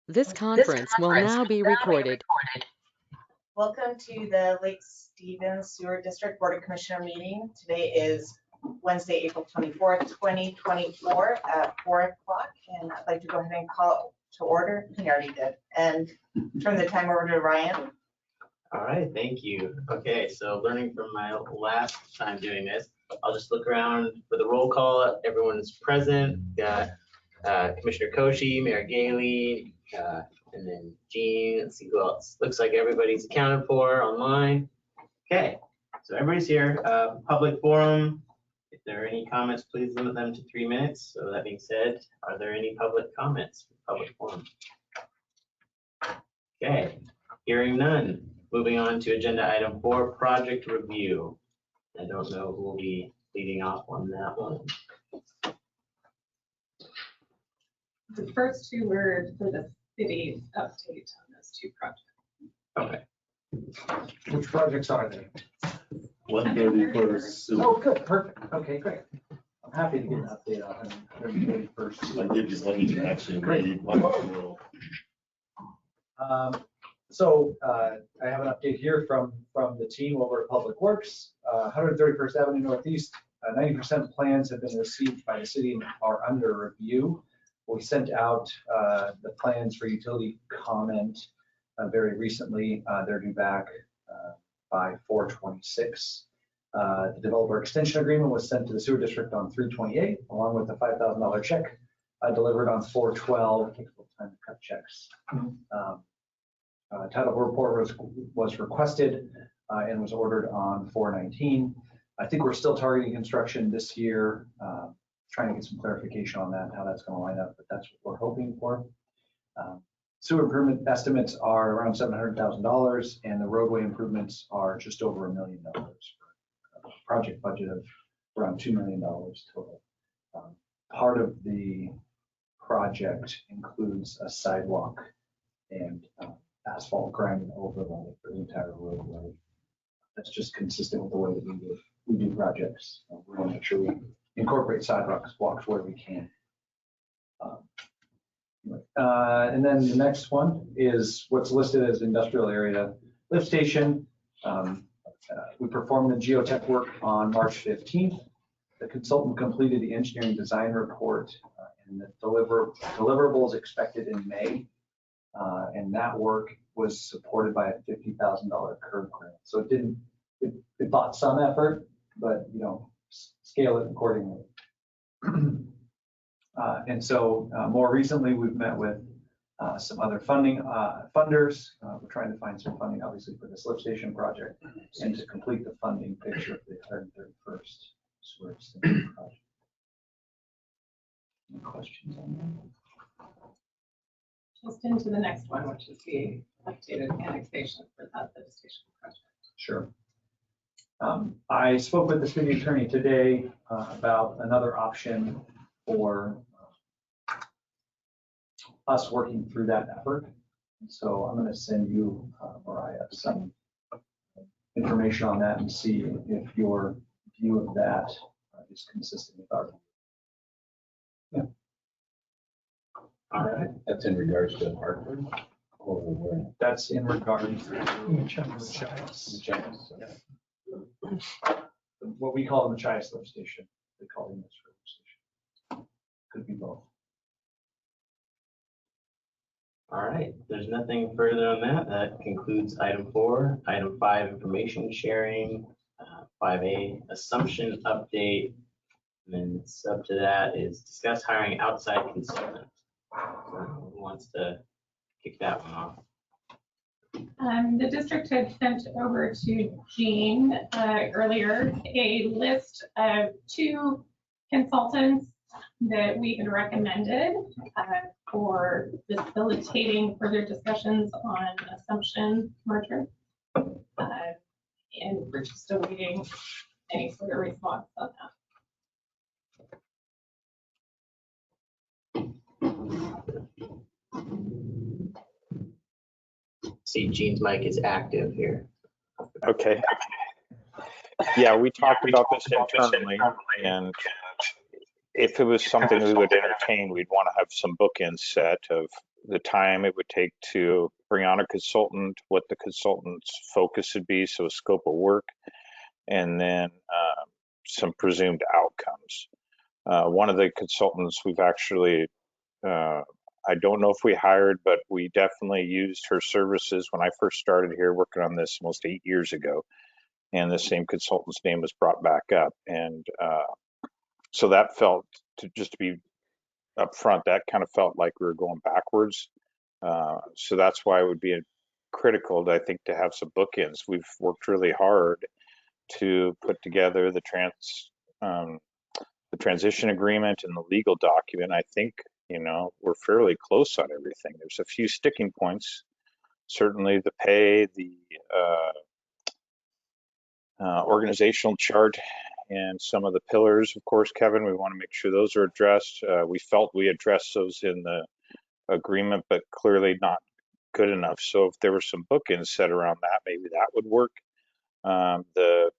This conference will now be recorded. Welcome to the Lake Stevens Sewer District Board of Commissioner meeting. Today is Wednesday, April 24th, 2024 at 4 o'clock. And I'd like to go ahead and call to order. He already did. And turn the time over to Ryan. All right, thank you. Okay, so learning from my last time doing this, I'll just look around for the roll call. Everyone's present. Got Commissioner Koshi, Mayor Gailey, and then Jean. Let's see who else. Looks like everybody's accounted for online. Okay, so everybody's here. Public forum. If there are any comments, please limit them to 3 minutes. So that being said, are there any public comments for public forum? Okay, hearing none. Moving on to agenda item 4, project review. I don't know who will be leading off on that one. The first two were for the city's update on those two projects. Okay. Which projects are they? 130 sewer. Oh, good, perfect. Okay, great. I'm happy to get an update on 131st. I did just let you actually read. So I have an update here from the team over at Public Works. 131st Avenue Northeast, 90% plans have been received by the city and are under review. We sent out the plans for utility comment very recently. They're due back by 4/26. The developer extension agreement was sent to the sewer district on 3/28, along with a $5,000 check delivered on 4/12. Takes a little time to cut checks. Title report was requested and was ordered on 4/19. I think we're still targeting construction this year, trying to get some clarification on that, how that's going to line up, but that's what we're hoping for. Sewer improvement estimates are around $700,000, and the roadway improvements are just over $1 million for a project budget of around $2 million total. Part of the project includes a sidewalk and asphalt grinding overlay for the entire roadway. That's just consistent with the way that we do projects. We want to make sure we incorporate sidewalks, walks where we can. And then the next one is what's listed as industrial area lift station. We performed the geotech work on March 15th. The consultant completed the engineering design report, and the deliverables expected in May. And that work was supported by a $50,000 curb grant. So it bought some effort, but scale it accordingly. And so more recently, we've met with some other funders. We're trying to find some funding, obviously, for this lift station project and to complete the funding picture for the 131st sewer extension project. Any questions on that? Just into the next one, which is the updated annexation for that lift station project. Sure. I spoke with the city attorney today about another option for us working through that effort. So I'm going to send you, Mariah, some information on that and see if your view of that is consistent with our. Yeah. All right. That's in regards to Hartford? Or where? That's in regards to what we call the Machias lift station. They call it this lift station. Could be both. All right, there's nothing further on that. That concludes item 4. Item 5, information sharing. 5A, assumption update. And then sub to that is discuss hiring outside consultant. So who wants to kick that one off? The district had sent over to Jean earlier a list of 2 consultants that we had recommended for facilitating further discussions on assumption merger. And we're just awaiting any sort of response on that. See, Jean's mic is active here. Okay. Yeah, we talked about this internally, and if it was something we would entertain, we'd want to have some bookends set of the time it would take to bring on a consultant, what the consultant's focus would be, so a scope of work, and then some presumed outcomes. One of the consultants we've actually, I don't know if we hired, but we definitely used her services when I first started here working on this almost 8 years ago. And the same consultant's name was brought back up. And so that felt, just to be upfront, that kind of felt like we were going backwards. So that's why it would be critical, I think, to have some bookends. We've worked really hard to put together the transition agreement and the legal document. I think, we're fairly close on everything. There's a few sticking points, certainly the pay, the organizational chart, and some of the pillars. Of course, Kevin, we want to make sure those are addressed. We felt we addressed those in the agreement, but clearly not good enough. So if there were some bookends set around that, maybe that would work. The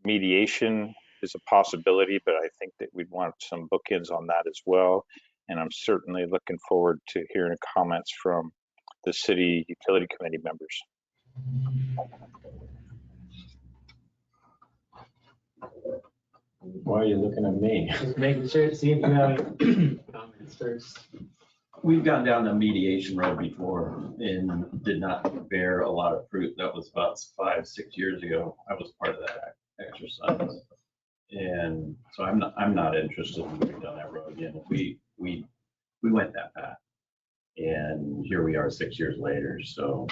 mediation is a possibility, but I think that we'd want some bookends on that as well. And I'm certainly looking forward to hearing comments from the city utility committee members. Why are you looking at me? Just making sure, see if you have any comments first. We've gone down the mediation road before and did not bear a lot of fruit. That was about 5-6 years ago. I was part of that exercise. And so I'm not interested in moving down that road again. We went that path. And here we are 6 years later. So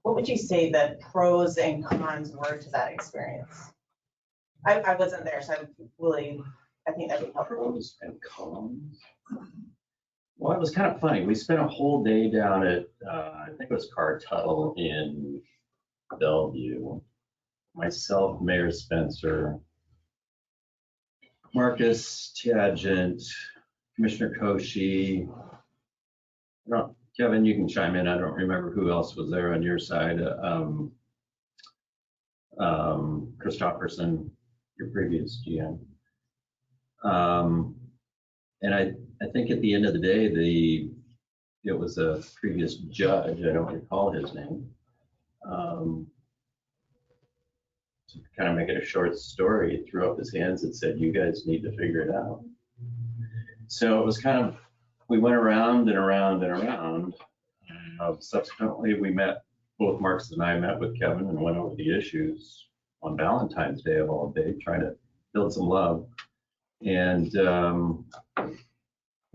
What would you say the pros and cons were to that experience? I wasn't there, so I think that'd be helpful. pros and cons. Well, it was kind of funny. We spent a whole day down at, I think it was Car Tuttle in Bellevue. Myself, Mayor Spencer, Marcus Tagent, Commissioner Koshi. Kevin, you can chime in. I don't remember who else was there on your side. Christopherson, your previous GM. And I think at the end of the day, it was a previous judge, I don't recall his name. To kind of make it a short story, he threw up his hands and said, you guys need to figure it out. So it was kind of, we went around and around and around. Subsequently, both Marcus and I met with Kevin and went over the issues on Valentine's Day of all day, trying to build some love. And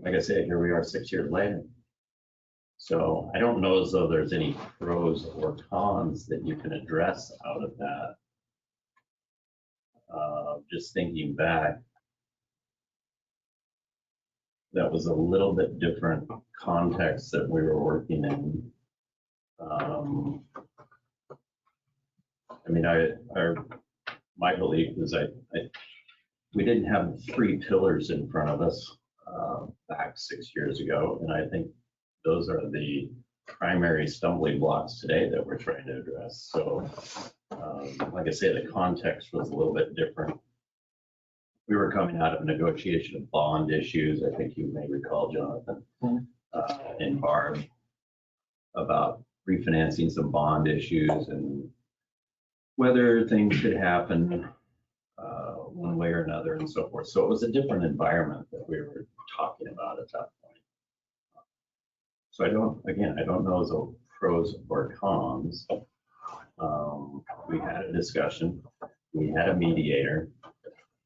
like I said, here we are 6 years later. So I don't know as though there's any pros or cons that you can address out of that. Just thinking back, that was a little bit different context that we were working in. I mean, my belief is we didn't have 3 pillars in front of us back 6 years ago, and I think those are the primary stumbling blocks today that we're trying to address. So, like I say, the context was a little bit different. We were coming out of a negotiation of bond issues. I think you may recall, Jonathan, and Barb, about refinancing some bond issues and whether things could happen one way or another and so forth. So it was a different environment that we were talking about at that point. So I don't know the pros or cons. We had a discussion, we had a mediator,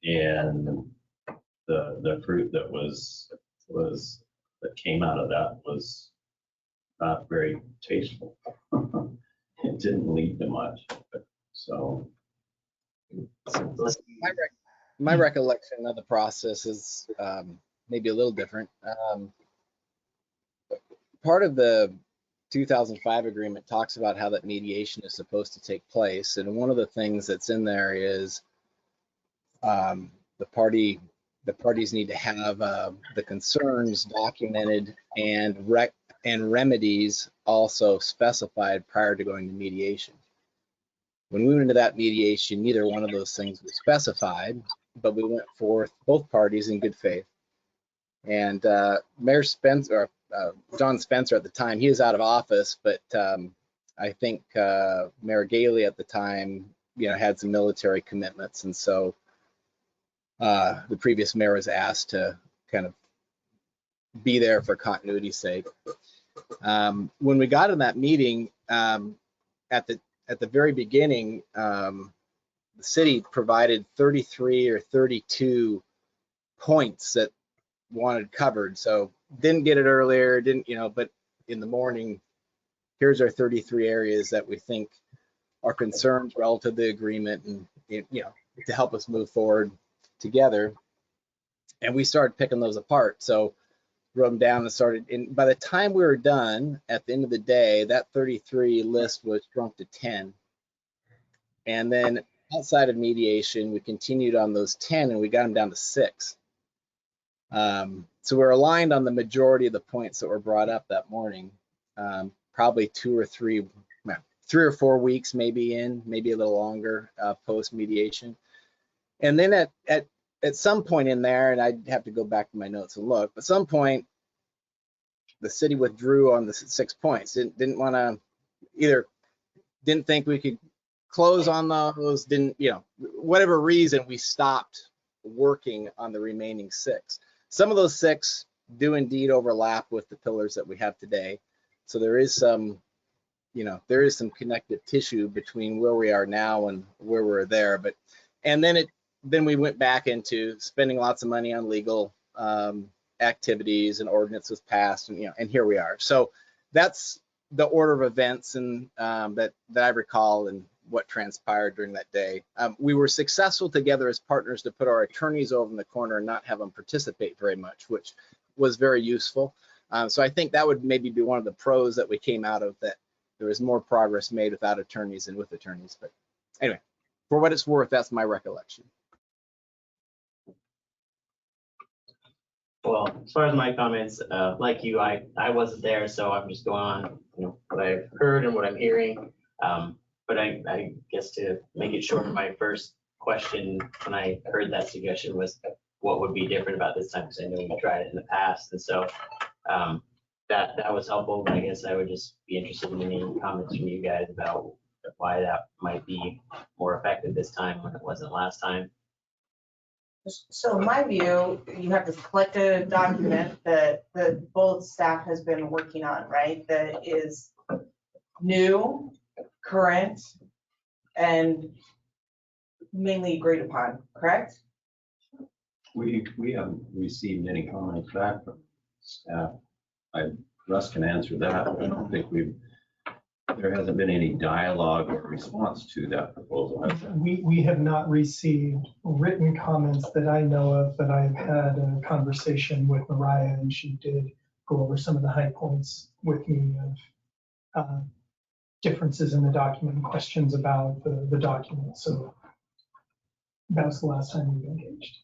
and the fruit that came out of that was not very tasteful. It didn't lead to much. So my recollection of the process is maybe a little different. Part of the 2005 agreement talks about how that mediation is supposed to take place, and one of the things that's in there is the parties need to have the concerns documented and remedies also specified prior to going to mediation. When we went into that mediation, neither one of those things was specified, but we went forth, both parties, in good faith. And Mayor Spencer, or John Spencer at the time, he was out of office, but I think Mayor Galey at the time, had some military commitments, and so the previous mayor was asked to kind of be there for continuity's sake. When we got in that meeting, at the very beginning, the city provided 33 or 32 points that wanted covered. So didn't get it earlier, but in the morning, here's our 33 areas that we think are concerns relative to the agreement, and to help us move forward together. And we started picking those apart. So wrote them down and started, and by the time we were done at the end of the day, that 33 list was shrunk to 10. And then outside of mediation, we continued on those 10 and we got them down to 6. So we're aligned on the majority of the points that were brought up that morning. Probably 2 or 3, 3 or 4 weeks maybe a little longer post mediation. And then at some point in there, and I'd have to go back to my notes and look, but at some point, the city withdrew on the 6 points. Didn't want to, either didn't think we could close on those, whatever reason, we stopped working on the remaining 6. Some of those 6 do indeed overlap with the pillars that we have today. So there is some, connective tissue between where we are now and where we're there. But, and then we went back into spending lots of money on legal activities, and ordinance was passed, and here we are. So that's the order of events, and that I recall and what transpired during that day. We were successful together as partners to put our attorneys over in the corner and not have them participate very much, which was very useful. So I think that would maybe be one of the pros that we came out of, that there was more progress made without attorneys than with attorneys. But anyway, for what it's worth, that's my recollection. Well, as far as my comments, like you, I wasn't there, so I'm just going on, what I've heard and what I'm hearing. But I guess to make it short, my first question when I heard that suggestion was, what would be different about this time? Because I know we tried it in the past, and so that was helpful. But I guess I would just be interested in any comments from you guys about why that might be more effective this time when it wasn't last time. So in my view, you have this collected document that both staff has been working on, right? That is new, current, and mainly agreed upon, correct? We haven't received any comments back from staff. Russ can answer that. I don't think there hasn't been any dialogue or response to that proposal. We have not received written comments that I know of, but I've had a conversation with Mariah, and she did go over some of the high points with me of differences in the document and questions about the document. So that was the last time we engaged.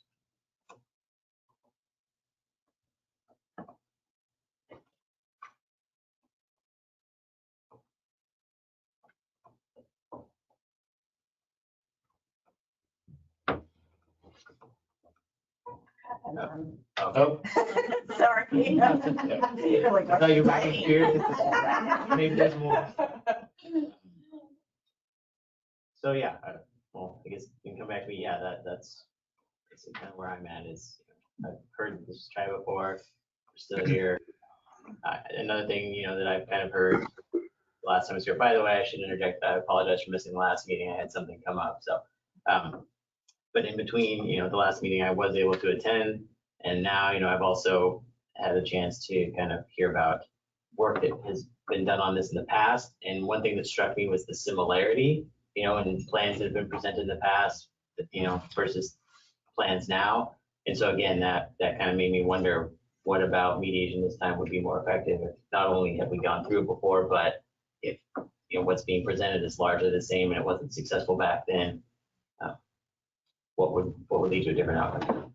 Oh, Sorry. You're like, I thought you were curious. Maybe there's more. So yeah, well, I guess you can come back to me. Yeah, that's kind of where I'm at. Is I've heard this try before. We're still here. Another thing, that I've kind of heard last time I was here. By the way, I should interject. I apologize for missing the last meeting. I had something come up. So, but in between, the last meeting I was able to attend, and now, I've also had a chance to kind of hear about work that has been done on this in the past. And one thing that struck me was the similarity, in plans that have been presented in the past, versus plans now. And so again, that kind of made me wonder, what about mediation this time would be more effective? If not only have we gone through it before, but if what's being presented is largely the same and it wasn't successful back then, what would lead to a different outcome?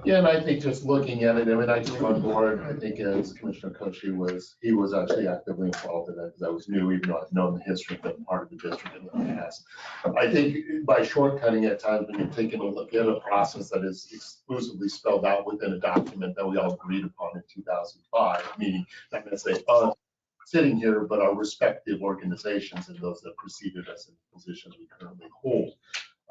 Yeah, and I think just looking at it, I mean, I came on board, I think as Commissioner Koshi he was actually actively involved in that because I was new, even though I've known the history of being part of the district in the past. I think by shortcutting at times when you're taking a look at a process that is exclusively spelled out within a document that we all agreed upon in 2005, meaning not going to say us sitting here, but our respective organizations and those that preceded us in the positions we currently hold.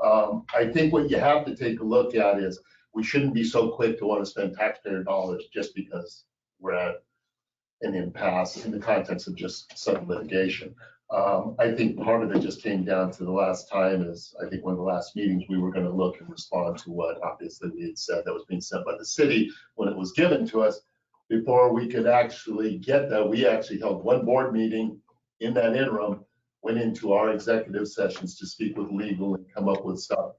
I think what you have to take a look at is we shouldn't be so quick to want to spend taxpayer dollars just because we're at an impasse in the context of just some litigation. I think part of it just came down to the last time is, I think one of the last meetings, we were going to look and respond to what obviously we had said that was being sent by the city when it was given to us. Before we could actually get that, we actually held one board meeting in that interim, went into our executive sessions to speak with legal and come up with stuff.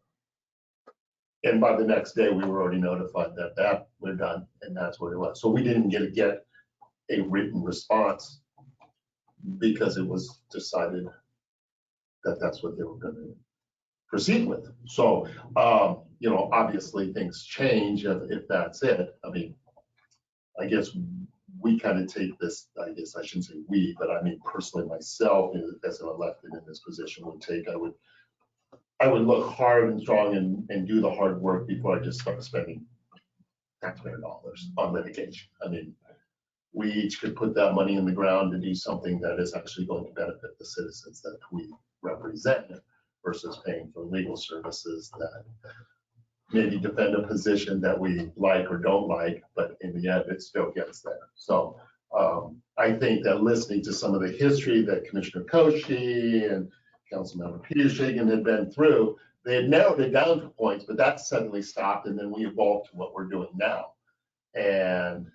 And by the next day, we were already notified that we're done, and that's what it was. So we didn't get a written response because it was decided that that's what they were going to proceed with. So, you know, obviously things change if that's it. I mean, I guess we kind of take this, I guess I shouldn't say we, but I mean personally myself as an elected in this position would take, I would look hard and strong and do the hard work before I just start spending taxpayer dollars on litigation. I mean, we each could put that money in the ground to do something that is actually going to benefit the citizens that we represent versus paying for legal services that maybe defend a position that we like or don't like, but in the end, it still gets there. So I think that listening to some of the history that Commissioner Koshi and Councilmember Petershagen had been through, they had narrowed it down to points, but that suddenly stopped, and then we evolved to what we're doing now. And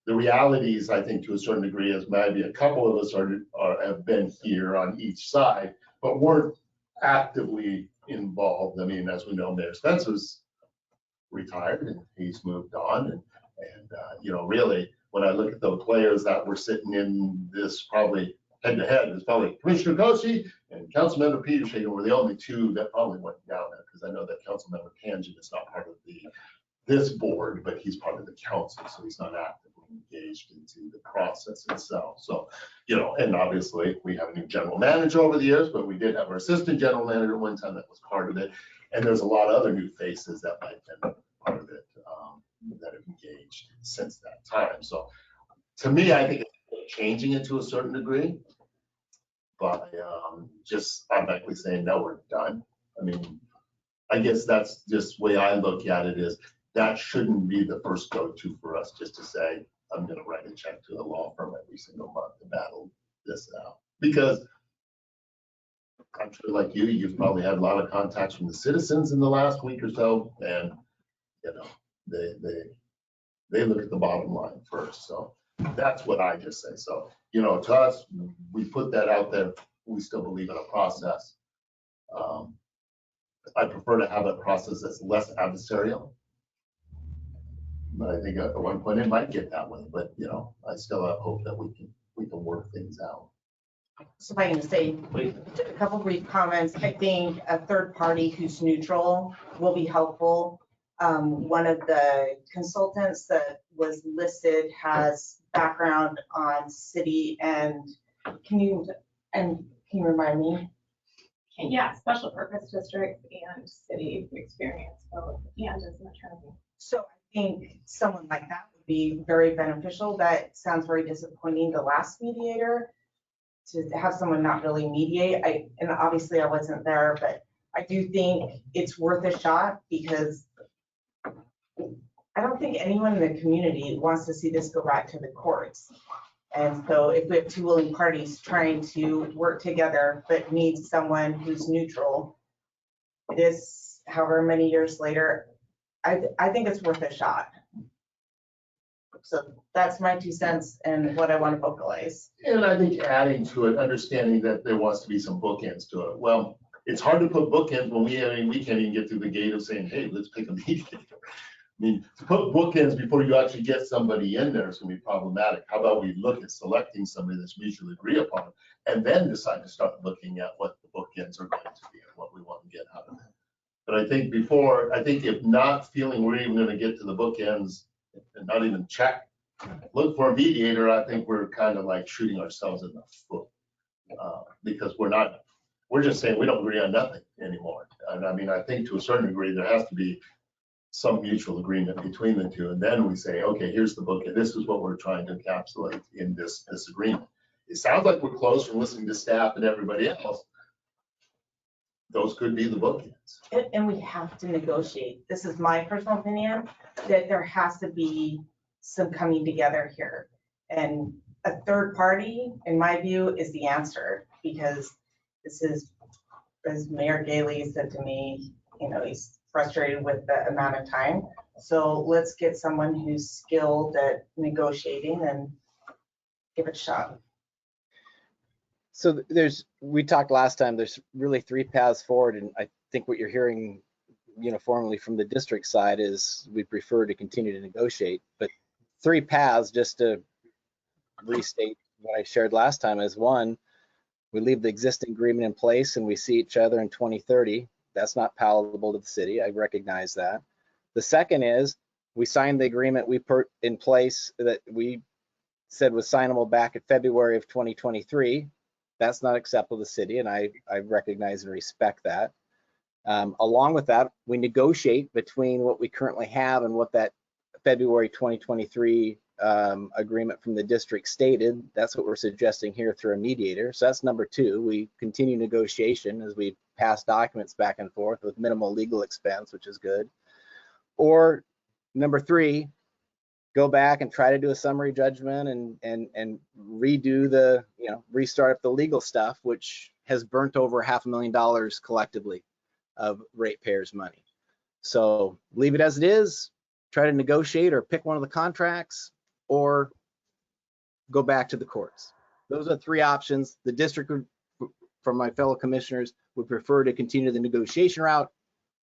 the realities, I think, to a certain degree, is maybe a couple of us have been here on each side, but weren't actively involved. I mean, as we know, Mayor Spencer's retired and he's moved on, and you know, really, when I look at the players that were sitting in this probably head to head, it's probably Commissioner Koshi and Councilmember Petershagen were the only two that probably went down there, because I know that Councilmember Tangent is not part of this board, but he's part of the council, so he's not actively engaged into the process itself. So, you know, and obviously we have a new general manager over the years, but we did have our assistant general manager one time that was part of it, and there's a lot of other new faces that might have been part of it that have engaged since that time. So to me, I think it's changing it to a certain degree, but just automatically saying, no, we're done. I mean, I guess that's just the way I look at it, is that shouldn't be the first go-to for us, just to say, I'm going to write a check to the law firm every single month to battle this out. Because I'm sure, like you've probably had a lot of contacts from the citizens in the last week or so, and you know, they look at the bottom line first. So that's what I just say. So, you know, to us, we put that out there. We still believe in a process. I prefer to have a process that's less adversarial, but I think at one point it might get that way. But you know, I still have hope that we can work things out. So if I can say a couple brief comments, I think a third party who's neutral will be helpful. One of the consultants that was listed has background on city and can you remind me? Yeah, special purpose districts and city experience, both, and as an attorney. So I think someone like that would be very beneficial. That sounds very disappointing, the last mediator, to have someone not really mediate. And obviously I wasn't there, but I do think it's worth a shot, because I don't think anyone in the community wants to see this go back to the courts. And so if we have two willing parties trying to work together, but need someone who's neutral, it is however many years later, I think it's worth a shot. So that's my 2 cents and what I want to vocalize. And I think adding to it, understanding that there wants to be some bookends to it. Well, it's hard to put bookends when we can't even get through the gate of saying, hey, let's pick a mediator. I mean, to put bookends before you actually get somebody in there is going to be problematic. How about we look at selecting somebody that's mutually agreed upon, and then decide to start looking at what the bookends are going to be and what we want to get out of it. But I think before, I think if not feeling we're even gonna get to the bookends and not even check, look for a mediator, I think we're kind of like shooting ourselves in the foot. Because we're just saying we don't agree on nothing anymore. And I mean, I think to a certain degree, there has to be some mutual agreement between the two. And then we say, okay, here's the book, and this is what we're trying to encapsulate in this agreement. It sounds like we're close from listening to staff and everybody else. Those could be the bookends. And we have to negotiate. This is my personal opinion, that there has to be some coming together here. And a third party, in my view, is the answer, because this is, as Mayor Gailey said to me, you know, he's frustrated with the amount of time. So let's get someone who's skilled at negotiating and give it a shot. So we talked last time, there's really 3 paths forward, and I think what you're hearing uniformly from the district side is we prefer to continue to negotiate. But 3 paths, just to restate what I shared last time, is one, we leave the existing agreement in place and we see each other in 2030. That's not palatable to the city. I recognize that. The second is we signed the agreement we put in place that we said was signable back in February of 2023. That's not acceptable to the city, and I recognize and respect that. Along with that, we negotiate between what we currently have and what that February 2023 agreement from the district stated. That's what we're suggesting here through a mediator. So that's number 2. We continue negotiation as we pass documents back and forth with minimal legal expense, which is good. Or number 3, go back and try to do a summary judgment and redo the, restart up the legal stuff, which has burnt over $500,000 collectively of ratepayers' money. So leave it as it is, try to negotiate or pick one of the contracts, or go back to the courts. Those are 3 options. The district, from my fellow commissioners, would prefer to continue the negotiation route.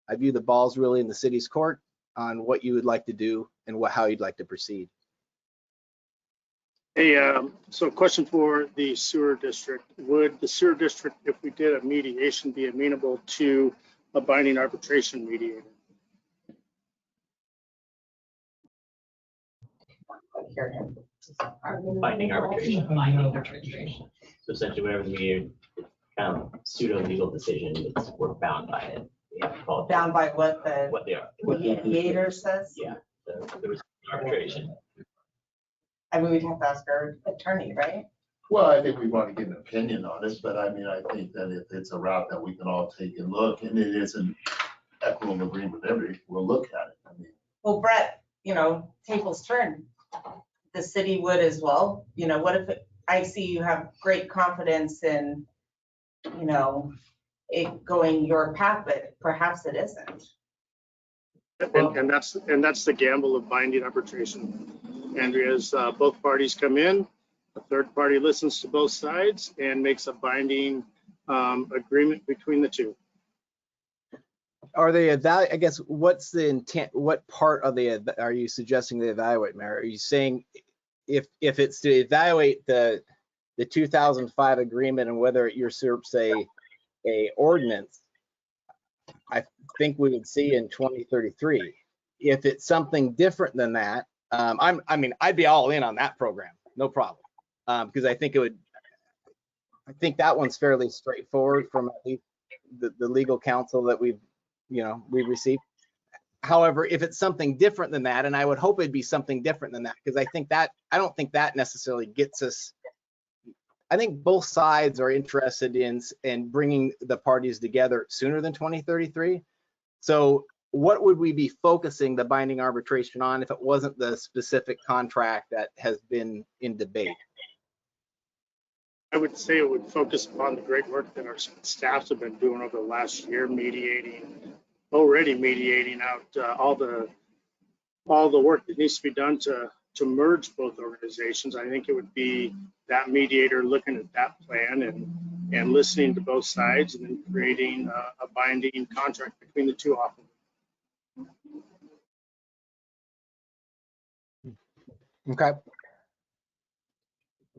I view the ball's really in the city's court on what you would like to do and how you'd like to proceed. Hey, so question for the sewer district. Would the sewer district, if we did a mediation, be amenable to a binding arbitration mediator? Hear him. Binding arbitration. So essentially, whatever the mediator kind of pseudo legal decision, we're bound by it. We have to follow Bound by what what they are. the mediator says? Yeah, there was arbitration. I mean, we'd have to ask our attorney, right? Well, I think we want to get an opinion on this, but I mean, I think that if it's a route that we can all take and look, and it is an equitable agreement, we'll look at it. I mean, Well, Brett, tables turn. The city would as well. What if I see you have great confidence in, it going your path, but perhaps it isn't. And that's the gamble of binding arbitration. Andrea, is both parties come in, a third party listens to both sides and makes a binding agreement between the two. Are they I guess what's the intent? What part of are you suggesting they evaluate, Mayor? Are you saying if it's to evaluate the 2005 agreement and whether it usurps a ordinance? I think we would see in 2033. If it's something different than that, I'd be all in on that program, no problem, because I think that one's fairly straightforward from at least the legal counsel that we've received. However, if it's something different than that, and I would hope it'd be something different than that, because I don't think that necessarily gets us. I think both sides are interested in bringing the parties together sooner than 2033. So what would we be focusing the binding arbitration on if it wasn't the specific contract that has been in debate? I would say it would focus upon the great work that our staffs have been doing over the last year, already mediating out all the work that needs to be done to merge both organizations. I think it would be that mediator looking at that plan and listening to both sides and then creating a binding contract between the two of them. Okay.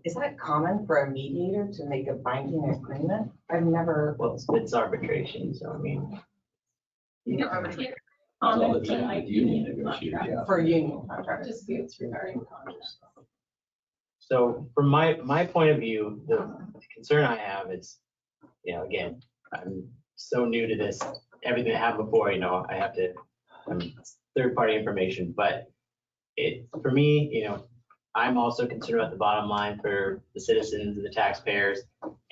Is that common for a mediator to make a binding agreement? I've never. Well, it's arbitration, so I mean, You know, arbitrary All comments the and time like with union negotiators. Yeah. For union contracts. disputes regarding contracts. So from my point of view, the concern I have is, again, I'm so new to this, everything that happened before, I have to, third-party information, but for me, I'm also concerned about the bottom line for the citizens and the taxpayers.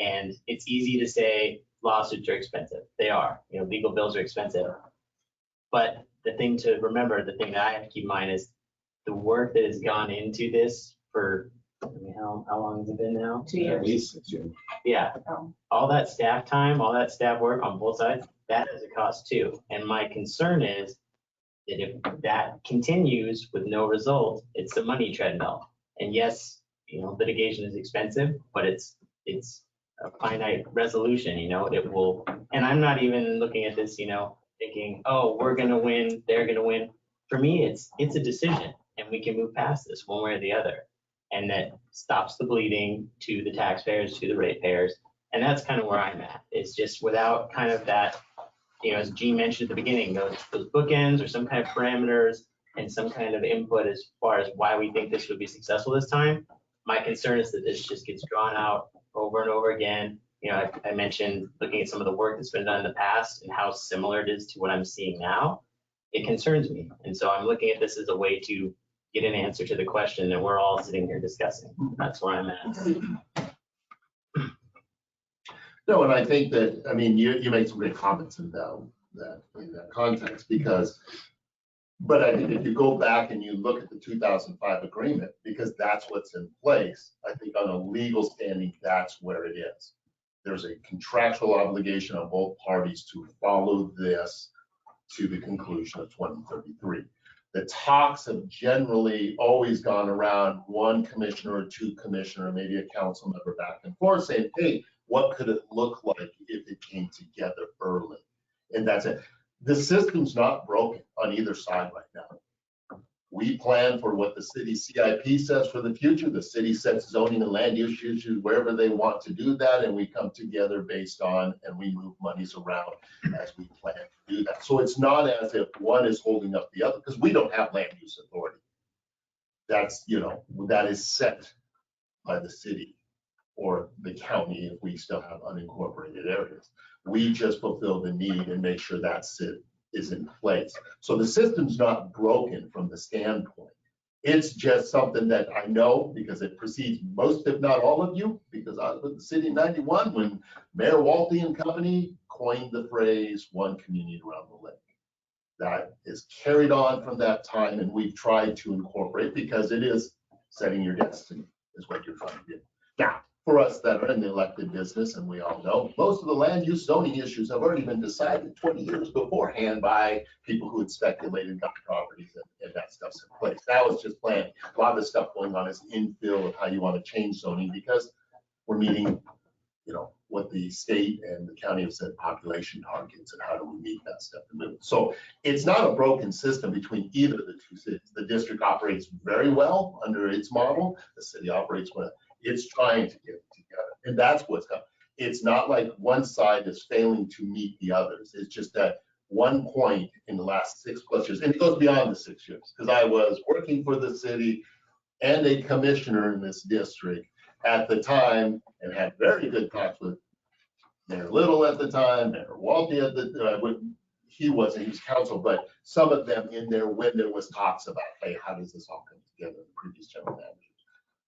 And it's easy to say lawsuits are expensive. They are, legal bills are expensive. But the thing to remember, the thing that I have to keep in mind is the work that has gone into this for, how long has it been now? 2 years. At least 6 years. Yeah, Oh. all that staff time, all that staff work on both sides, that has a cost too. And my concern is that if that continues with no result, it's a money treadmill. And yes, litigation is expensive, but it's a finite resolution, it will, and I'm not even looking at this, thinking, oh, we're gonna win, they're gonna win. For me, it's a decision and we can move past this one way or the other. And that stops the bleeding to the taxpayers, to the ratepayers. And that's kind of where I'm at. It's just without kind of that, as Gene mentioned at the beginning, those bookends or some kind of parameters and some kind of input as far as why we think this would be successful this time. My concern is that this just gets drawn out over and over again. I mentioned looking at some of the work that's been done in the past and how similar it is to what I'm seeing now. It concerns me. And so I'm looking at this as a way to get an answer to the question that we're all sitting here discussing. That's where I'm at. No, and I think that, you make some great comments in that context but I think if you go back and you look at the 2005 agreement, because that's what's in place, I think on a legal standing, that's where it is. There's a contractual obligation on both parties to follow this to the conclusion of 2033. The talks have generally always gone around one commissioner or two commissioner, maybe a council member back and forth saying, hey, what could it look like if it came together early? And that's it. The system's not broken on either side right now. We plan for what the city CIP says for the future. The city sets zoning and land use issues wherever they want to do that, and we come together based on, and we move monies around as we plan to do that. So it's not as if one is holding up the other, because we don't have land use authority. That's, that is set by the city or the county if we still have unincorporated areas. We just fulfill the need and make sure that is in place. So the system's not broken from the standpoint. It's just something that I know because it precedes most, if not all of you, because I was with the city in 91 when Mayor Walty and company coined the phrase one community around the lake. That is carried on from that time, and we've tried to incorporate because it is setting your destiny is what you're trying to do. Now, for us that are in the elected business, and we all know, most of the land use zoning issues have already been decided 20 years beforehand by people who had speculated, got properties, and that stuff's in place. Now it's just planning. A lot of the stuff going on is infill of how you want to change zoning because we're meeting, what the state and the county have said population targets and how do we meet that stuff to move. So it's not a broken system between either of the two cities. The district operates very well under its model. The city operates well. It's trying to get together, and that's what's coming. It's not like one side is failing to meet the others. It's just that one point in the last 6+ years, and it goes beyond the 6 years, because I was working for the city and a commissioner in this district at the time and had very good talks with Mayor Little at the time, Mayor Walty at the time. He was council, but some of them in there when there was talks about, hey, how does this all come together? The previous general manager.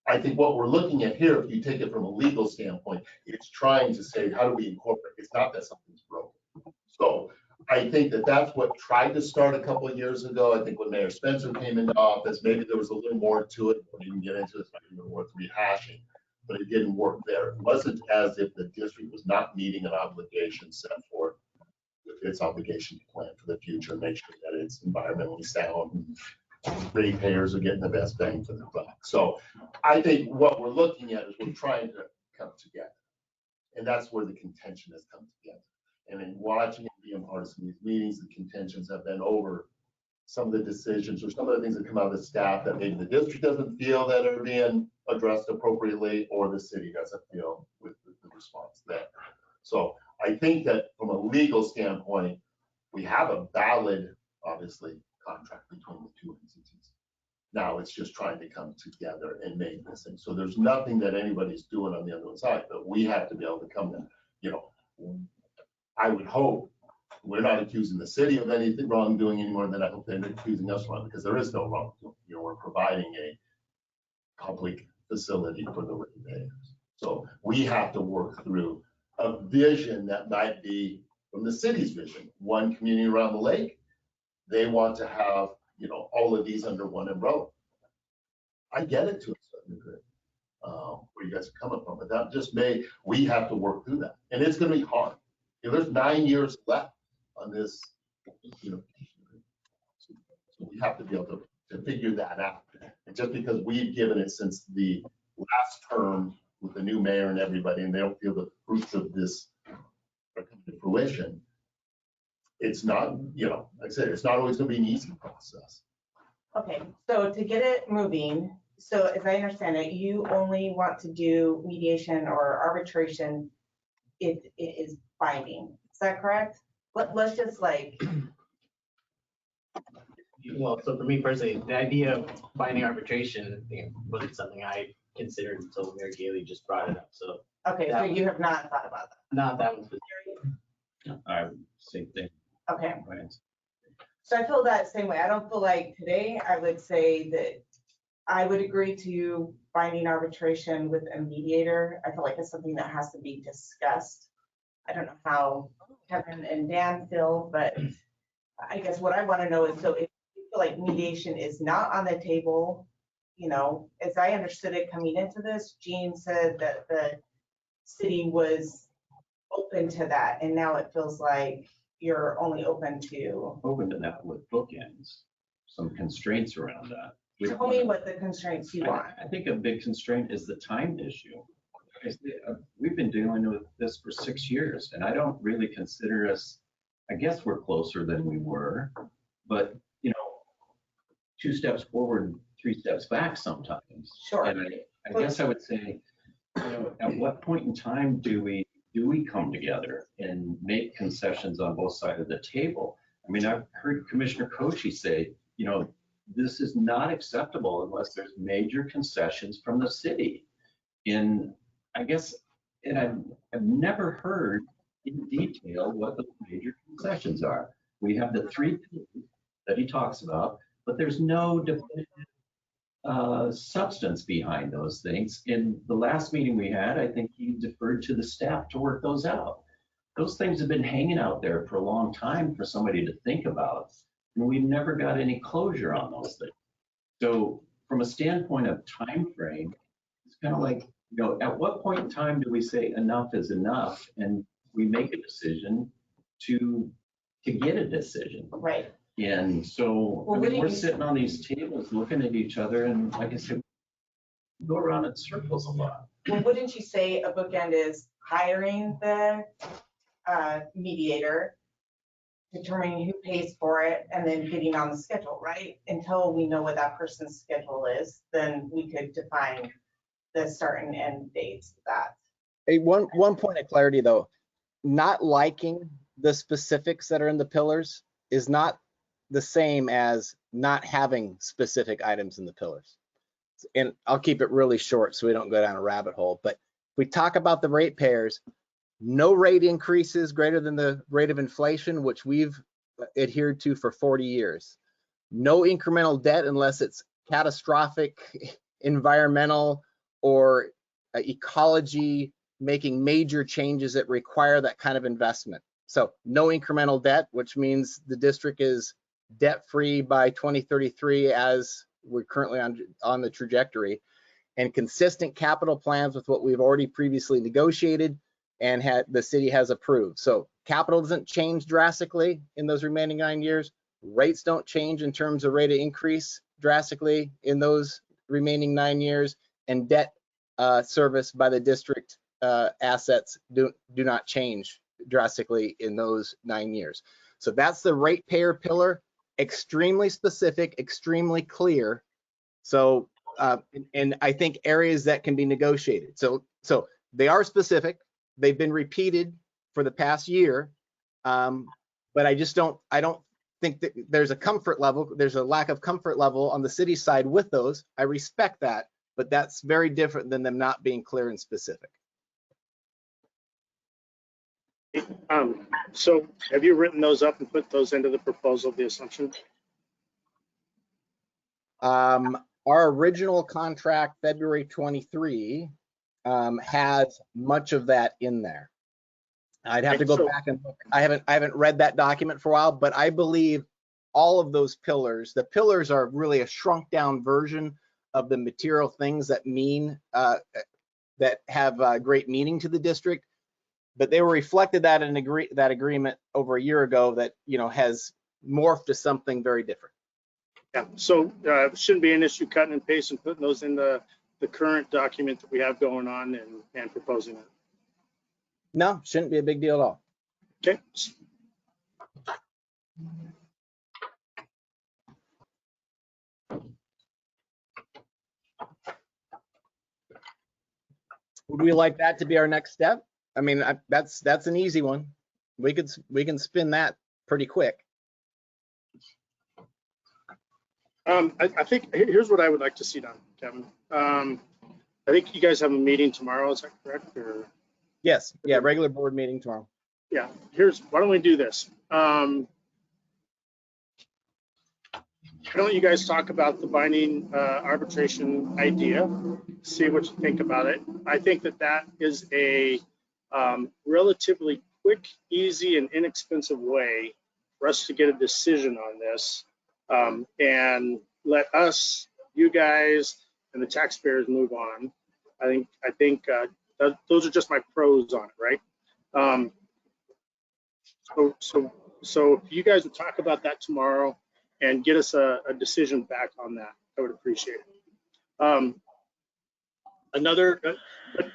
I think what we're looking at here, if you take it from a legal standpoint, it's trying to say, how do we incorporate? It's not that something's broken. So I think that that's what tried to start a couple of years ago. I think when Mayor Spencer came into office, maybe there was a little more to it. We didn't get into it, it's not even worth rehashing, but it didn't work there. It wasn't as if the district was not meeting an obligation set forth with its obligation to plan for the future, make sure that it's environmentally sound and ratepayers are getting the best bang for their buck. So I think what we're looking at is we're trying to come together. And that's where the contention has come together. And in watching and being part of some of these meetings, the contentions have been over some of the decisions or some of the things that come out of the staff that maybe the district doesn't feel that are being addressed appropriately or the city doesn't feel with the response there. So I think that from a legal standpoint, we have a valid, obviously, contract between the two entities. Now it's just trying to come together and make this thing. So there's nothing that anybody's doing on the other side, but we have to be able to come to, you know, I would hope we're not accusing the city of anything wrongdoing any more than I hope they're accusing us wrong, because there is no wrongdoing. You know, we're providing a public facility for the ratepayers. So we have to work through a vision that might be from the city's vision. One community around the lake, they want to have, you know, all of these under one umbrella. I get it to a certain degree, where you guys are coming from, but that just we have to work through that. And it's gonna be hard. You know, there's 9 years left on this, you know, so we have to be able to figure that out. And just because we've given it since the last term with the new mayor and everybody, and they don't feel the fruits of this are coming to fruition, it's not, you know, like I said, it's not always gonna be an easy process. Okay, so to get it moving, so as I understand it, you only want to do mediation or arbitration if it is binding. Is that correct? Let's just like, Well, so for me personally, the idea of binding arbitration wasn't something I considered until Mayor Gailey just brought it up. So okay, so you have not thought about that. not that one specific. Same thing. Okay, Right. so I feel that same way. I don't feel like today I would say that I would agree to binding arbitration with a mediator. I feel like it's something that has to be discussed. I don't know how Kevin and Dan feel, but I guess what I want to know is, so if you feel like mediation is not on the table, you know, as I understood it coming into this, Gene said that the city was open to that, and now it feels like you're only open to. Open to that with bookends, some constraints around that. Tell me what the constraints you want. I think a big constraint is the time issue. We've been dealing with this for 6 years, and I don't really consider us, I guess we're closer than we were, but, you know, 2 steps forward, 3 steps back sometimes. Sure. And I guess I would say, you know, at what point in time do we come together and make concessions on both sides of the table? I mean, I've heard Commissioner Koshi say, you know, this is not acceptable unless there's major concessions from the city. And I guess, and I've never heard in detail what the major concessions are. We have the 3 that he talks about, but there's no definitive substance behind those things. In the last meeting we had, I think he deferred to the staff to work those out. Those things have been hanging out there for a long time for somebody to think about, and we've never got any closure on those things. So from a standpoint of time frame, it's kind of like, you know, at what point in time do we say enough is enough and we make a decision to get a decision? Right. And so Well, I mean, what we're do you- sitting on these tables looking at each other, and like I said, we go around in circles a lot. Well, wouldn't you say a bookend is hiring the mediator, determining who pays for it, and then getting on the schedule, right? Until we know what that person's schedule is, then we could define the start and end dates of that. Hey, one point of clarity though, not liking the specifics that are in the pillars is not the same as not having specific items in the pillars. And I'll keep it really short so we don't go down a rabbit hole, but if we talk about the ratepayers, no rate increases greater than the rate of inflation, which we've adhered to for 40 years. No incremental debt unless it's catastrophic environmental or ecology, making major changes that require that kind of investment. So no incremental debt, which means the district is debt-free by 2033 as we're currently on the trajectory, and consistent capital plans with what we've already previously negotiated and the city has approved. So capital doesn't change drastically in those remaining 9 years. Rates don't change in terms of rate of increase drastically in those remaining 9 years, and debt service by the district assets do not change drastically in those 9 years. So that's the ratepayer pillar, extremely specific, extremely clear. So, and I think areas that can be negotiated. So they are specific. They've been repeated for the past year. but I don't think that there's a lack of comfort level on the city side with those. I respect that, but that's very different than them not being clear and specific. So have you written those up and put those into the proposal, the assumption? Our original contract, February 23, has much of that in there. I'd have to go back and look. I haven't read that document for a while, but I believe all of those pillars, the pillars are really a shrunk down version of the material things that that have great meaning to the district. But they were reflected that in that agreement over a year ago that, you know, has morphed to something very different. Yeah, so it shouldn't be an issue cutting and pasting, putting those in the current document that we have going on and proposing it. No, shouldn't be a big deal at all. Okay. Would we like that to be our next step? I mean, that's an easy one. We can spin that pretty quick. I think here's what I would like to see done, Kevin. I think you guys have a meeting tomorrow. Is that correct? Or yes, yeah, regular board meeting tomorrow. yeah. Why don't we do this? Why don't you guys talk about the binding arbitration idea? See what you think about it. I think that is a relatively quick, easy, and inexpensive way for us to get a decision on this, and let us, you guys, and the taxpayers move on. I think those are just my pros on it, right? So if you guys would talk about that tomorrow and get us a decision back on that, I would appreciate it. But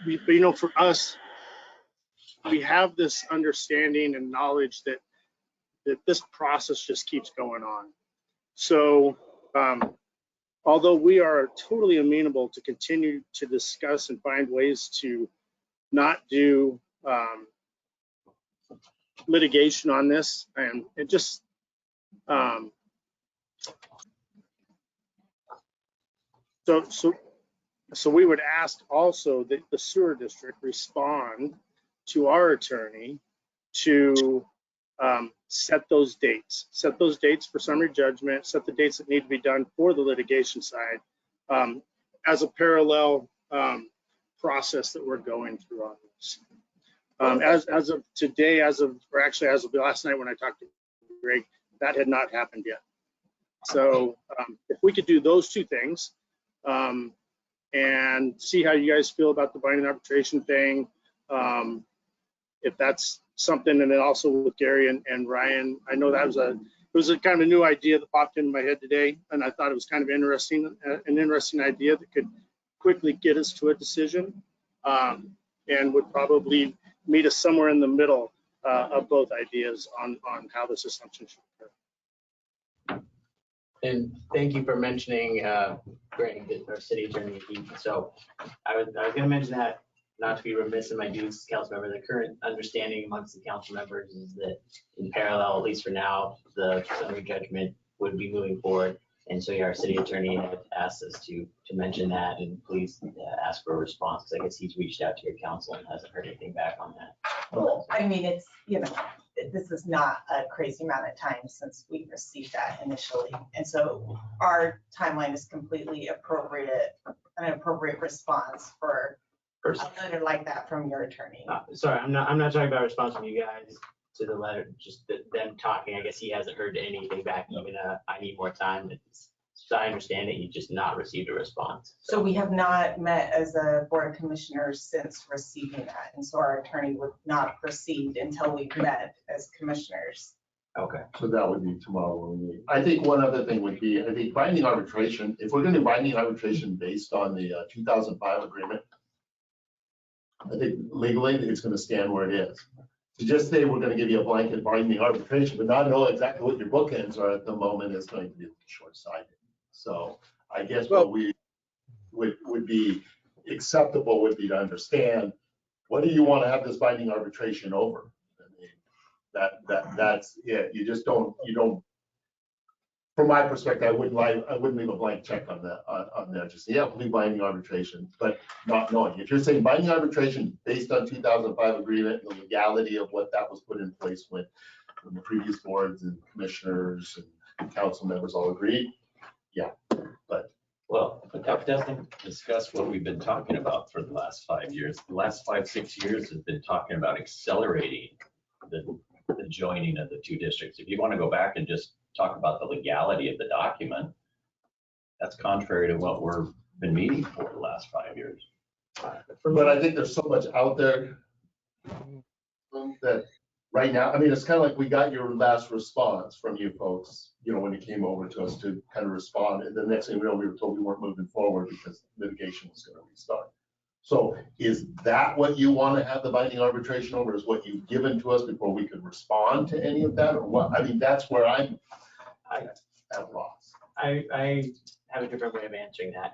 you know, for us, we have this understanding and knowledge that this process just keeps going on. So although we are totally amenable to continue to discuss and find ways to not do litigation on this, and it just so we would ask also that the sewer district respond to our attorney to set those dates for summary judgment, set the dates that need to be done for the litigation side, as a parallel process that we're going through on this. As of today, as of last night when I talked to Greg, that had not happened yet. So if we could do those two things, and see how you guys feel about the binding arbitration thing, if that's something, and then also with Gary and Ryan, I know that it was a kind of a new idea that popped into my head today, and I thought it was kind of interesting, an interesting idea that could quickly get us to a decision, and would probably meet us somewhere in the middle of both ideas on how this assumption should occur. And thank you for mentioning Greg, our city attorney. So I was going to mention that, not to be remiss in my duties as council member. The current understanding amongst the council members is that in parallel, at least for now, the summary judgment would be moving forward. And so our city attorney had asked us to mention that, and please ask for a response, because I guess he's reached out to your council and hasn't heard anything back on that. Well, I mean, it's, you know, this is not a crazy amount of time since we received that initially. And so our timeline is completely appropriate, an appropriate response for a letter like that from your attorney. Sorry, I'm not talking about response from you guys to the letter, just them talking. I guess he hasn't heard anything back, even I need more time. So I understand that you just not received a response. So we have not met as a board of commissioners since receiving that. And so our attorney would not proceed until we've met as commissioners. Okay. So that would be tomorrow when we meet. I think one other thing would be, I think binding arbitration, if we're going to do binding arbitration based on the 2005 agreement, I think legally it's going to stand where it is. To just say we're going to give you a blanket binding arbitration, but not know exactly what your bookends are at the moment is going to be short-sighted. So I guess what we would be acceptable would be to understand, what do you want to have this binding arbitration over? I mean, That's it. You just don't, from my perspective, I wouldn't leave a blank check on that, on there. Just, yeah, we'll do binding arbitration, but not knowing. If you're saying binding arbitration based on 2005 agreement, the legality of what that was put in place when the previous boards and commissioners and council members all agreed, yeah, but. Well, but that doesn't discuss what we've been talking about for the last 5 years. The last 5-6 years has been talking about accelerating the joining of the two districts. If you want to go back and just talk about the legality of the document, that's contrary to what we've been meeting for the last 5 years. But I think there's so much out there that right now, I mean, it's kind of like we got your last response from you folks, when you came over to us to kind of respond. And the next thing we know, we were told we weren't moving forward because litigation was going to restart. So is that what you want to have the binding arbitration over, is what you've given to us before we could respond to any of that? Or what? I mean, that's where I'm at loss. I have a different way of answering that.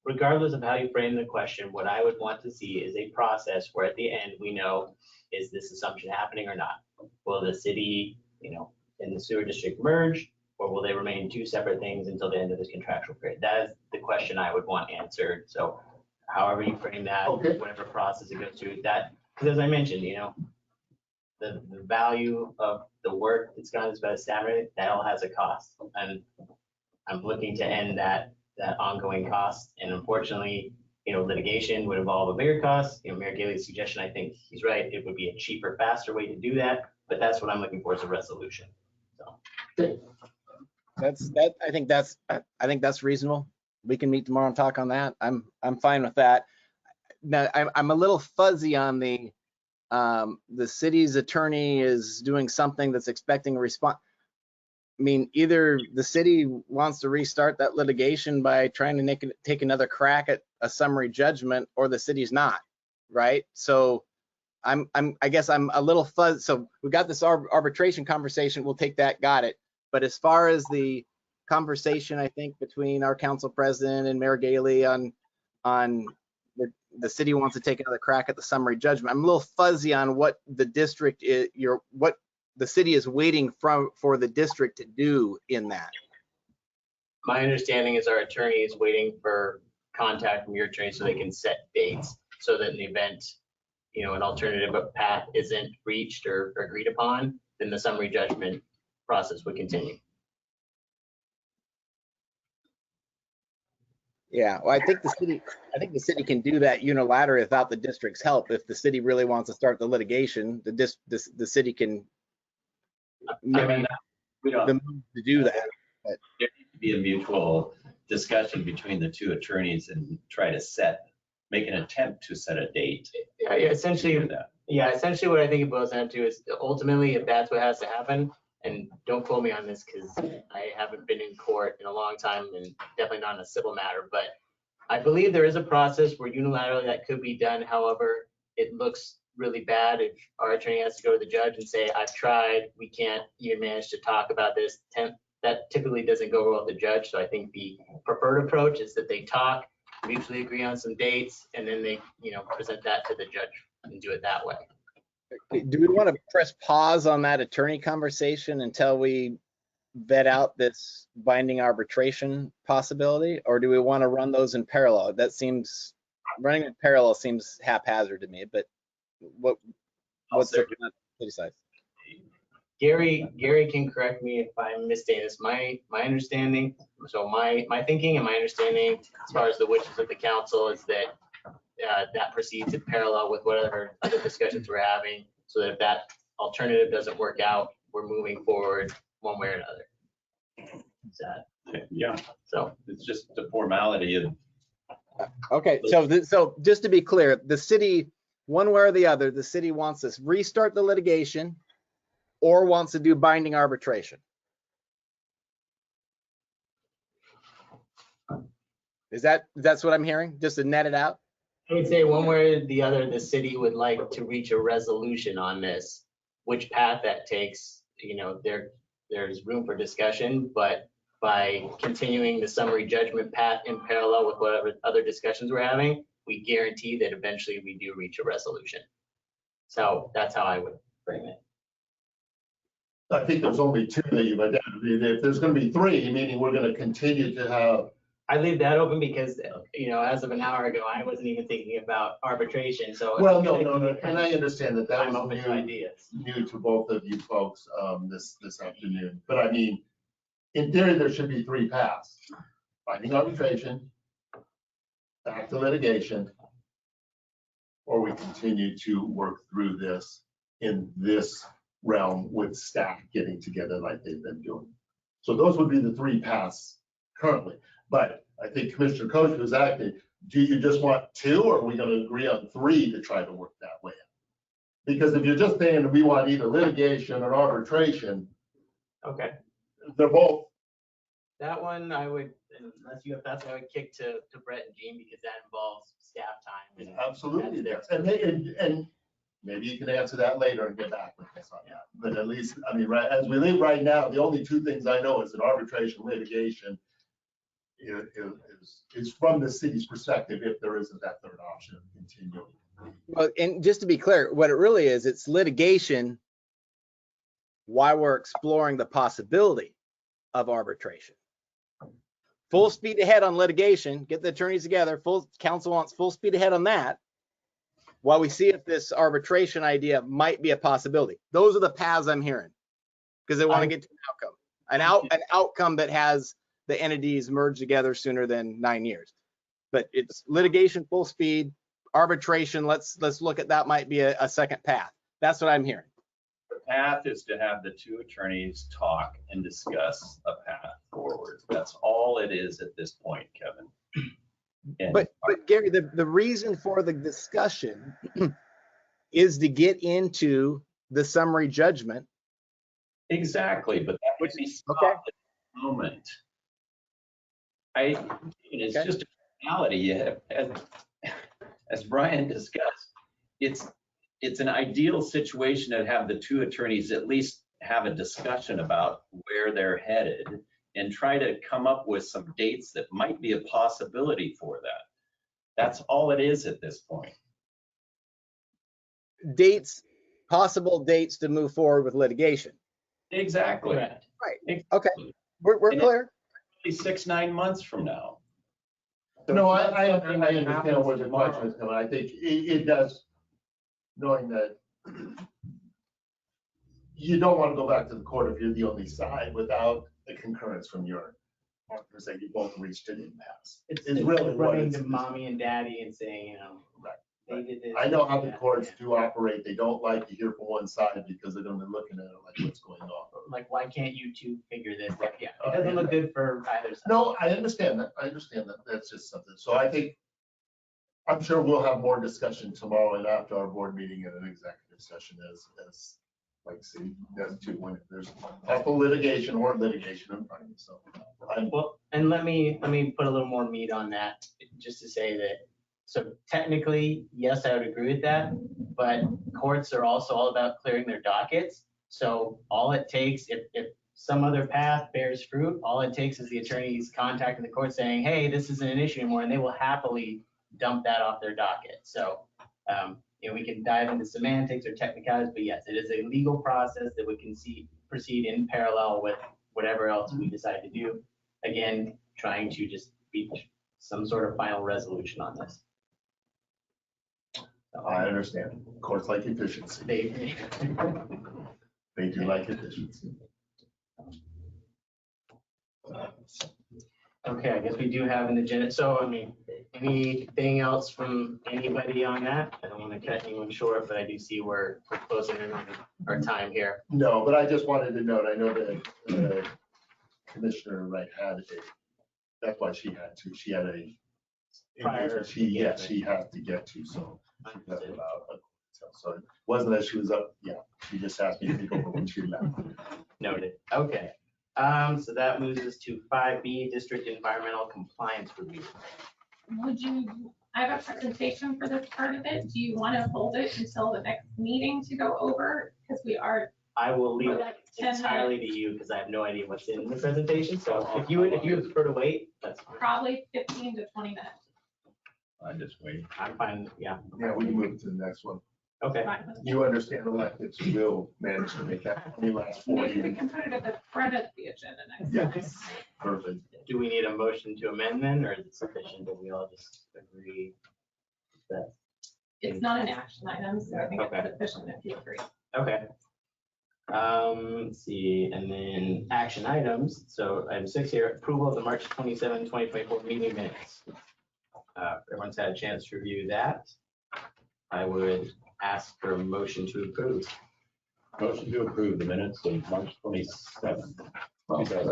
Regardless of how you frame the question, what I would want to see is a process where at the end we know, is this assumption happening or not? Will the city, and the sewer district merge, or will they remain two separate things until the end of this contractual period? That is the question I would want answered. So however you frame that, Okay. whatever process it goes through, that, because as I mentioned, the value of the work that's gone by the staff, that all has a cost. And I'm looking to end that ongoing cost. And unfortunately, litigation would involve a bigger cost. Mayor Gailey's suggestion, I think he's right. It would be a cheaper, faster way to do that. But that's what I'm looking for, is a resolution. So I think that's reasonable. We can meet tomorrow and talk on that. I'm fine with that. Now, I'm a little fuzzy on the city's attorney is doing something that's expecting a response. I mean, either the city wants to restart that litigation by trying to take another crack at a summary judgment, or the city's not, right? So I guess I'm a little fuzzy. So we got this arbitration conversation. We'll take that. Got it. But as far as the conversation, I think, between our council president and Mayor Gailey on the city wants to take another crack at the summary judgment, I'm a little fuzzy on what the district is, what the city is waiting for the district to do in that. my understanding is our attorney is waiting for contact from your attorney so they can set dates, so that in the event, an alternative path isn't reached or agreed upon, then the summary judgment process would continue. Yeah, well, I think the city can do that unilaterally without the district's help. If the city really wants to start the litigation, the city can I mean, the move to do that. there needs to be a mutual discussion between the two attorneys and try to make an attempt to set a date. Yeah, essentially what I think it boils down to is ultimately, if that's what has to happen, and don't quote me on this because I haven't been in court in a long time and definitely not in a civil matter, but I believe there is a process where unilaterally that could be done. However, it looks really bad if our attorney has to go to the judge and say, I've tried, we can't even manage to talk about this. That typically doesn't go well with the judge. So I think the preferred approach is that they talk, mutually agree on some dates, and then they, present that to the judge and do it that way. Do we want to press pause on that attorney conversation until we vet out this binding arbitration possibility, or do we want to run those in parallel? Running in parallel seems haphazard to me, but what's the city side? Gary can correct me if I'm misstating this. My understanding, so my thinking and my understanding as far as the wishes of the council is that that proceeds in parallel with whatever other discussions we're having, so that if that alternative doesn't work out, we're moving forward one way or another. Yeah, So it's just a formality of. Okay, so just to be clear, the city, one way or the other, the city wants to restart the litigation or wants to do binding arbitration. That's what I'm hearing, just to net it out? I would say one way or the other, the city would like to reach a resolution on this. Which path that takes, there's room for discussion, but by continuing the summary judgment path in parallel with whatever other discussions we're having, we guarantee that eventually we do reach a resolution. So that's how I would frame it. I think there's only two that you've identified. If there's gonna be three, meaning we're gonna continue to have, I leave that open because, as of an hour ago, I wasn't even thinking about arbitration, so. well, no, and I understand that that I'm was open to ideas. new to both of you folks, this afternoon. But I mean, in theory, there should be three paths. Finding arbitration, back to litigation, or we continue to work through this in this realm with staff getting together like they've been doing. So those would be the three paths currently. But I think Commissioner Coach was acting, do you just want two, or are we gonna agree on three to try to work that way? Because if you're just saying we want either litigation or arbitration, Okay, they're both, that one I would, unless you have thoughts, I would kick to Brett and Jean because that involves staff time. And absolutely, that's yes. And maybe you can answer that later and get back with us on that. But at least, I mean, right, as we leave right now, the only two things I know is that arbitration, litigation is from the city's perspective, if there isn't that third option of continuing. Well, and just to be clear, what it really is, it's litigation while we're exploring the possibility of arbitration. Full speed ahead on litigation, get the attorneys together, full council wants full speed ahead on that, while we see if this arbitration idea might be a possibility. Those are the paths I'm hearing, because they want to get to an outcome, an outcome that has the entities merge together sooner than 9 years. But it's litigation, full speed, arbitration. Let's look at that might be a second path. That's what I'm hearing. The path is to have the two attorneys talk and discuss a path forward. That's all it is at this point, Kevin. And But Gary, the reason for the discussion is to get into the summary judgment. exactly, but that would be stopped Okay. at the moment. It's Okay. just a reality. As Brian discussed, it's an ideal situation to have the two attorneys at least have a discussion about where they're headed and try to come up with some dates that might be a possibility for that. That's all it is at this point. Dates, possible dates to move forward with litigation. Exactly. Correct. Right. Okay. We're And clear. It's 6-9 months from now. No, I understand where the question is coming. I think it does, knowing that you don't want to go back to the court if you're the only side without a concurrence from your partners that you both reached an impasse. It's really what running it's. to mommy and daddy and saying, Right. they did this. I know how the yeah, courts yeah. do operate. They don't like to hear from one side because they're gonna be looking at it like what's going on. Like, why can't you two figure this out? Yeah, it doesn't look good for either side. No, I understand that. I understand that. That's just something. So I think, I'm sure we'll have more discussion tomorrow and after our board meeting in an executive session as like city does too, when there's possible litigation or litigation in front of you. So Well, and let me put a little more meat on that, just to say that, so technically, yes, I would agree with that, but courts are also all about clearing their dockets. So all it takes, if some other path bears fruit, all it takes is the attorneys contacting the court saying, hey, this isn't an issue anymore, and they will happily dump that off their docket. So, we can dive into semantics or technicalities, but yes, it is a legal process that would proceed in parallel with whatever else we decide to do. Again, trying to just reach some sort of final resolution on this. So, I understand. Courts like efficiency. They do like efficiency. Okay, I guess we do have an agenda. So, anything else from anybody on that? I don't want to cut anyone short, but I do see we're closing in on our time here. No, but I just wanted to note, I know that Commissioner Wright had that's why she had a. Prior She had to get to, so. That's about, so it wasn't that she was up, yeah, she just asked me to take over when she left. Noted. Okay. So that moves us to 5B, District Environmental Compliance Review. I have a presentation for this part of it. Do you want to hold it until the next meeting to go over? Because we are. I will leave For it like 10 entirely to you because I have no idea what's in the presentation. So if you prefer to wait, that's fine. Probably 15 to 20 minutes. I just wait. I'm fine. Yeah. Yeah, we can move to the next one. Okay, fine with me. You understand elected, so we'll manage to make that only last 4 Maybe we years. can put it at the front of the agenda next Yeah. time. Perfect. do we need a motion to amend then, or is it sufficient that we all just agree that? It's not an action item, so I think Okay. it's sufficient if you agree. Okay. Let's see, and then action items. So item 6 here, approval of the March 27, 2024 meeting minutes. Everyone's had a chance to review that. I would ask for a motion to approve. Motion to approve the minutes of March 27th. Well, second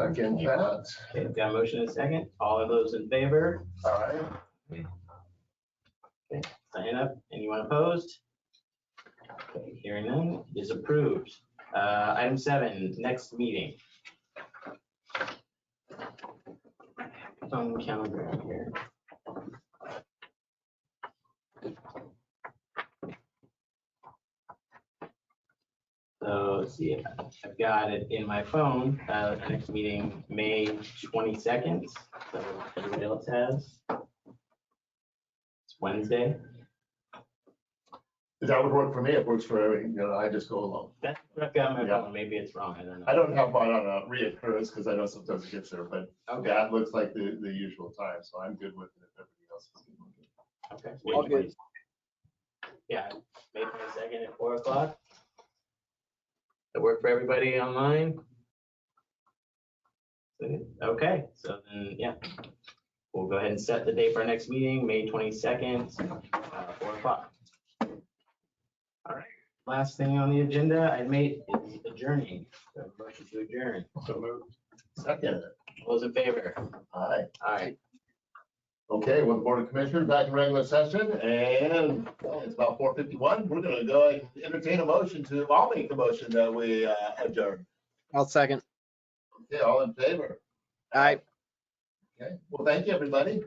that. Okay, got a motion and a second. All of those in favor, All right. sign up. Anyone opposed? Okay, hearing none, it is approved. Item 7, next meeting. It's on the calendar here. So let's see, I've got it in my phone, the next meeting, May 22nd, so everybody else has. It's Wednesday. That would work for me. It works for every, I just go along. That's what I've got on my Yeah. phone, maybe it's wrong, I don't know. I don't have mine on a reoccurrence because I know sometimes it gets there, but Okay, that looks like the usual time, so I'm good with it if everybody else is good with it. okay. All good. Yeah, May 22nd at 4 o'clock. That work for everybody online? Okay, so then, yeah. We'll go ahead and set the date for our next meeting, May 22nd, 4 o'clock. All right, last thing on the agenda, I made is adjourning. So motion to adjourn. So moved. Second. All those in favor? Aye. All right, Okay, with the Board of Commissioners back in regular session, and well, it's about 4:51. We're gonna go and entertain a motion I'll make the motion that we adjourn. I'll second. Okay, all in favor? Aye. Okay, well, thank you, everybody.